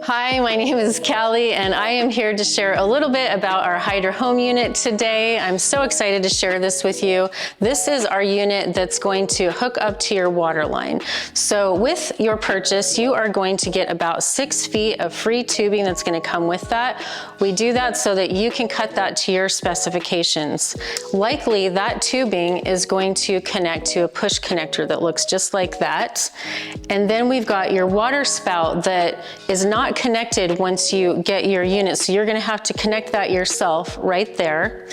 Hi, my name is Callie and I am here to share a little bit about our Hydra-Home Unit today. I'm so excited to share this with you. This is our unit that's going to hook up to your water line. So with your purchase, you are going to get about 6 feet of free tubing that's going to come with that. We do that so that you can cut that to your specifications. Likely that tubing is going to connect to a push connector that looks just like that. And then we've got your water spout that is not connected once you get your unit. So you're gonna have to connect that yourself right there.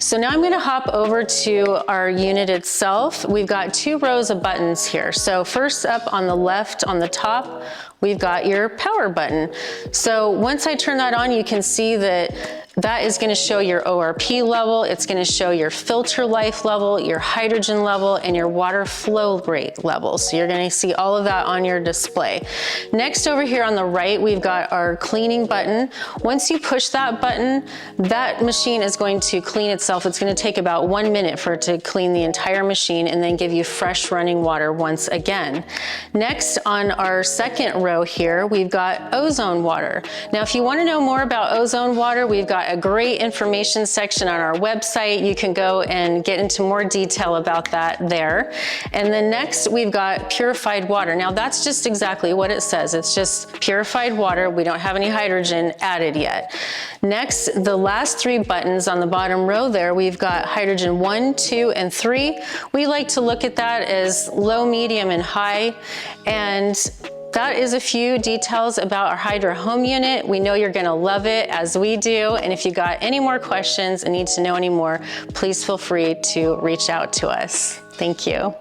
So now I'm gonna hop over to our unit itself. We've got 2 rows of buttons here. So first up on the left, on the top, we've got your power button. So once I turn that on, you can see that that is gonna show your ORP level, it's gonna show your filter life level, your hydrogen level, and your water flow rate level. So you're gonna see all of that on your display. Next over here on the right, we've got our cleaning button. Once you push that button, that machine is going to clean itself. It's gonna take about 1 minute for it to clean the entire machine and then give you fresh running water once again. Next on our second row here, we've got ozone water. Now, if you wanna know more about ozone water, we've got a great information section on our website. You can go and get into more detail about that there. And then next we've got purified water. Now that's just exactly what it says. It's just purified water. We don't have any hydrogen added yet. Next, the last 3 buttons on the bottom row there, we've got hydrogen 1, 2, and 3. We like to look at that as low, medium, and high. And that is a few details about our Hydra-Home Unit. We know you're gonna love it as we do. And if you got any more questions and need to know any more, please feel free to reach out to us. Thank you.